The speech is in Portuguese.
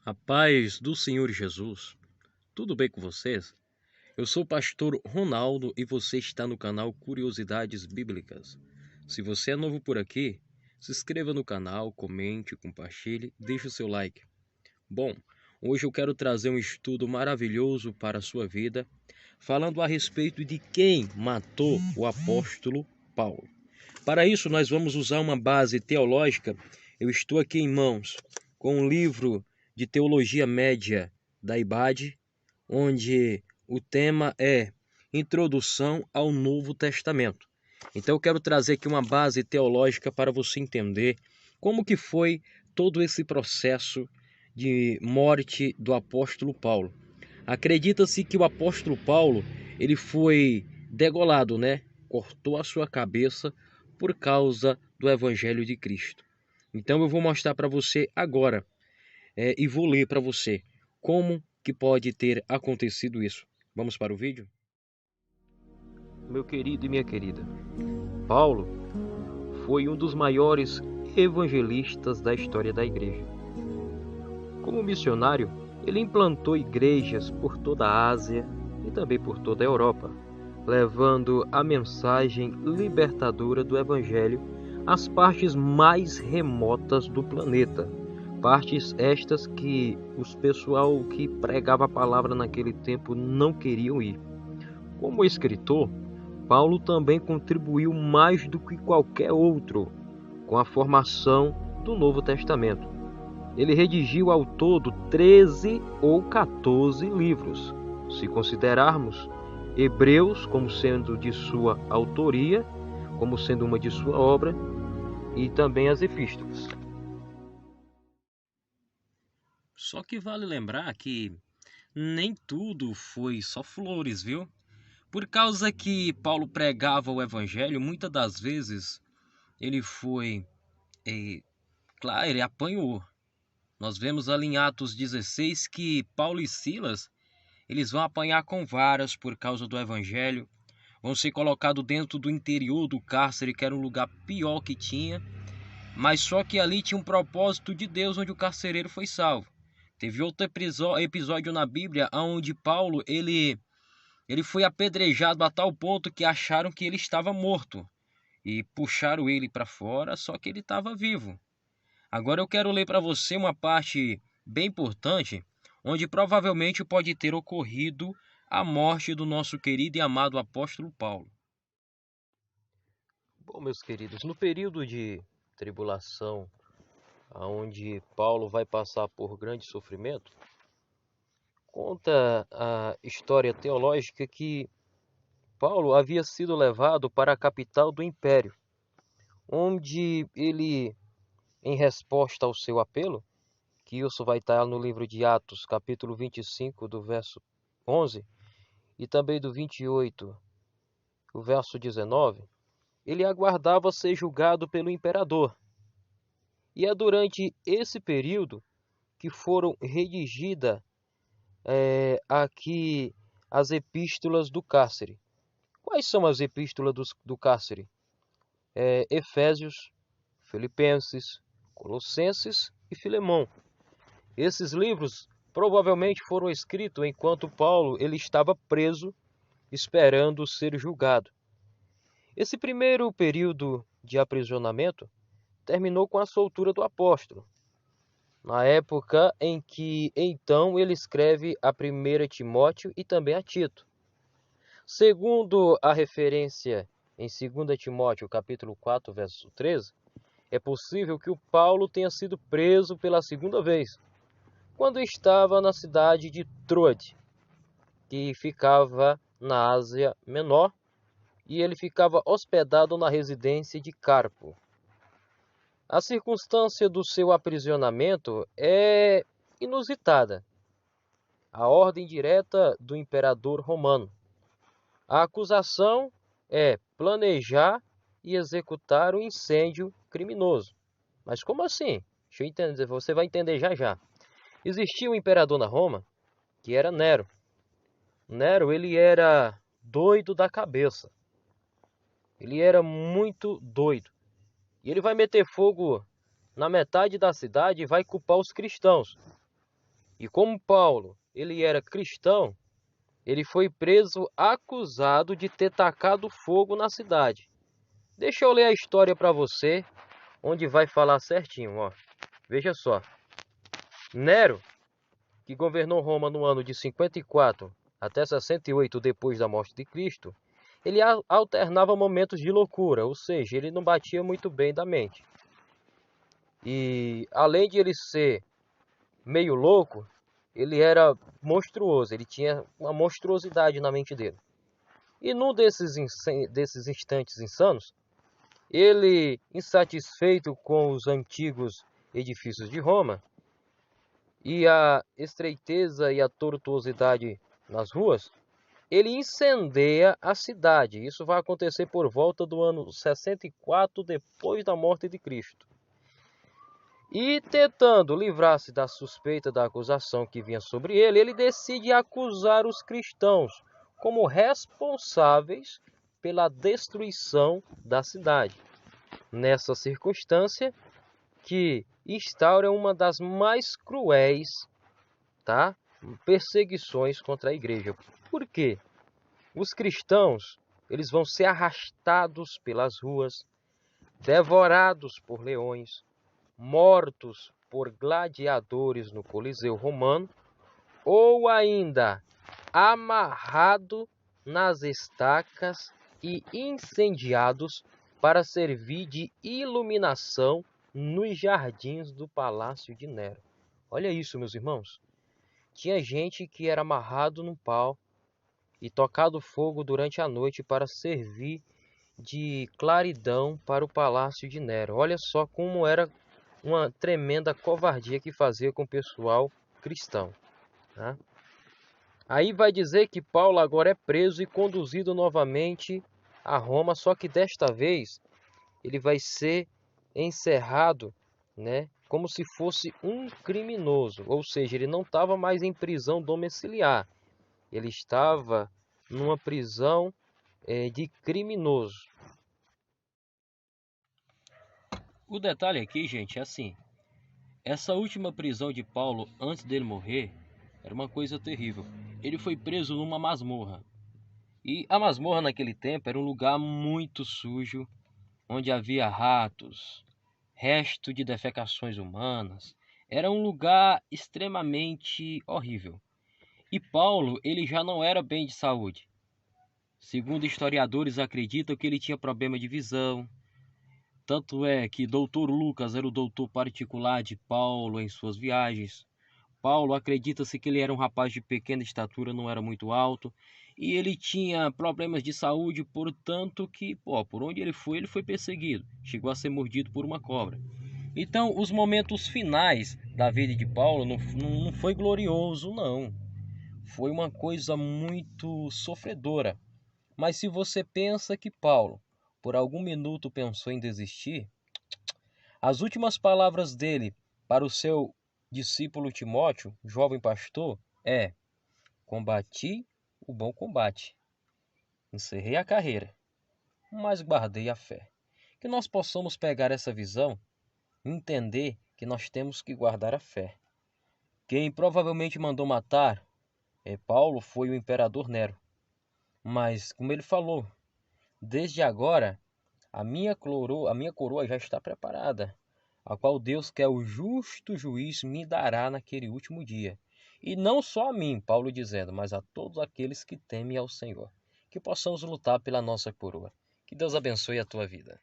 A paz do Senhor Jesus. Tudo bem com vocês? Eu sou o pastor Ronaldo e você está no canal Curiosidades Bíblicas. Se você é novo por aqui, se inscreva no canal, comente, compartilhe, deixe o seu like. Bom, hoje eu quero trazer um estudo maravilhoso para a sua vida, falando a respeito de quem matou o apóstolo Paulo. Para isso, nós vamos usar uma base teológica. Eu estou aqui em mãos com um livro de teologia média da IBAD, onde o tema é Introdução ao Novo Testamento. Então eu quero trazer aqui uma base teológica para você entender como que foi todo esse processo de morte do apóstolo Paulo. Acredita-se que o apóstolo Paulo, ele foi degolado, Cortou a sua cabeça por causa do Evangelho de Cristo. Então eu vou mostrar para você agora e vou ler para você como que pode ter acontecido isso. Vamos para o vídeo? Meu querido e minha querida, Paulo foi um dos maiores evangelistas da história da igreja. Como missionário, ele implantou igrejas por toda a Ásia e também por toda a Europa, levando a mensagem libertadora do Evangelho às partes mais remotas do planeta. Partes estas que os pessoal que pregava a palavra naquele tempo não queriam ir. Como escritor, Paulo também contribuiu mais do que qualquer outro com a formação do Novo Testamento. Ele redigiu ao todo 13 ou 14 livros, se considerarmos Hebreus como sendo de sua autoria, como sendo uma de sua obra, e também as epístolas. Só que vale lembrar que nem tudo foi só flores, viu? Por causa que Paulo pregava o evangelho, muitas das vezes ele foi, claro, ele apanhou. Nós vemos ali em Atos 16 que Paulo e Silas, eles vão apanhar com varas por causa do evangelho, vão ser colocados dentro do interior do cárcere, que era um lugar pior que tinha, mas só que ali tinha um propósito de Deus onde o carcereiro foi salvo. Teve outro episódio na Bíblia onde Paulo, ele foi apedrejado a tal ponto que acharam que ele estava morto e puxaram ele para fora, só que ele estava vivo. Agora eu quero ler para você uma parte bem importante, onde provavelmente pode ter ocorrido a morte do nosso querido e amado apóstolo Paulo. Bom, meus queridos, no período de tribulação, onde Paulo vai passar por grande sofrimento, conta a história teológica que Paulo havia sido levado para a capital do império, onde ele, em resposta ao seu apelo, que isso vai estar no livro de Atos, capítulo 25, do verso 11, e também do 28, o verso 19, ele aguardava ser julgado pelo imperador. E é durante esse período que foram redigidas aqui as epístolas do cárcere. Quais são as epístolas do cárcere? Efésios, Filipenses, Colossenses e Filemão. Esses livros provavelmente foram escritos enquanto Paulo ele estava preso, esperando ser julgado. Esse primeiro período de aprisionamento terminou com a soltura do apóstolo, na época em que então ele escreve a 1 Timóteo e também a Tito. Segundo a referência em 2 Timóteo capítulo 4, verso 13, é possível que o Paulo tenha sido preso pela segunda vez, quando estava na cidade de Troade, que ficava na Ásia Menor, e ele ficava hospedado na residência de Carpo. A circunstância do seu aprisionamento é inusitada. A ordem direta do imperador romano. A acusação é planejar e executar um incêndio criminoso. Mas como assim? Deixa eu entender, você vai entender já já. Existia um imperador na Roma, que era Nero. Nero, ele era doido da cabeça. Ele era muito doido. E ele vai meter fogo na metade da cidade e vai culpar os cristãos. E como Paulo, ele era cristão, ele foi preso acusado de ter tacado fogo na cidade. Deixa eu ler a história para você, onde vai falar certinho, ó. Veja só. Nero, que governou Roma no ano de 54 até 68 depois da morte de Cristo, ele alternava momentos de loucura, ou seja, ele não batia muito bem da mente. E além de ele ser meio louco, ele era monstruoso, ele tinha uma monstruosidade na mente dele. E num desses instantes insanos, ele, insatisfeito com os antigos edifícios de Roma, e a estreiteza e a tortuosidade nas ruas, ele incendeia a cidade. Isso vai acontecer por volta do ano 64 depois da morte de Cristo. E tentando livrar-se da suspeita da acusação que vinha sobre ele, ele decide acusar os cristãos como responsáveis pela destruição da cidade. Nessa circunstância, que instaura uma das mais cruéis, perseguições contra a igreja. Por quê? Os cristãos, eles vão ser arrastados pelas ruas, devorados por leões, mortos por gladiadores no Coliseu Romano, ou ainda amarrados nas estacas e incendiados para servir de iluminação nos jardins do Palácio de Nero. Olha isso, meus irmãos. Tinha gente que era amarrado num pau e tocado fogo durante a noite para servir de claridão para o Palácio de Nero. Olha só como era uma tremenda covardia que fazia com o pessoal cristão. Tá? Aí vai dizer que Paulo agora é preso e conduzido novamente a Roma, só que desta vez ele vai ser encerrado, como se fosse um criminoso, ou seja, ele não estava mais em prisão domiciliar, ele estava numa prisão de criminoso. O detalhe aqui, gente, é assim, essa última prisão de Paulo antes dele morrer era uma coisa terrível. Ele foi preso numa masmorra. E a masmorra naquele tempo era um lugar muito sujo, onde havia ratos, resto de defecações humanas. Era um lugar extremamente horrível. E Paulo, ele já não era bem de saúde. Segundo historiadores, acreditam que ele tinha problema de visão. Tanto é que Dr. Lucas era o doutor particular de Paulo em suas viagens. Paulo acredita-se que ele era um rapaz de pequena estatura, não era muito alto, e ele tinha problemas de saúde, portanto que, por onde ele foi perseguido. Chegou a ser mordido por uma cobra. Então, os momentos finais da vida de Paulo não foi glorioso, não. Foi uma coisa muito sofredora. Mas se você pensa que Paulo, por algum minuto, pensou em desistir, as últimas palavras dele para o seu discípulo Timóteo, jovem pastor, é: combati o bom combate, encerrei a carreira, mas guardei a fé. Que nós possamos pegar essa visão e entender que nós temos que guardar a fé. Quem provavelmente mandou matar Paulo foi o imperador Nero. Mas, como ele falou, desde agora a minha coroa já está preparada, a qual Deus, que é o justo juiz, me dará naquele último dia. E não só a mim, Paulo dizendo, mas a todos aqueles que temem ao Senhor. Que possamos lutar pela nossa coroa. Que Deus abençoe a tua vida.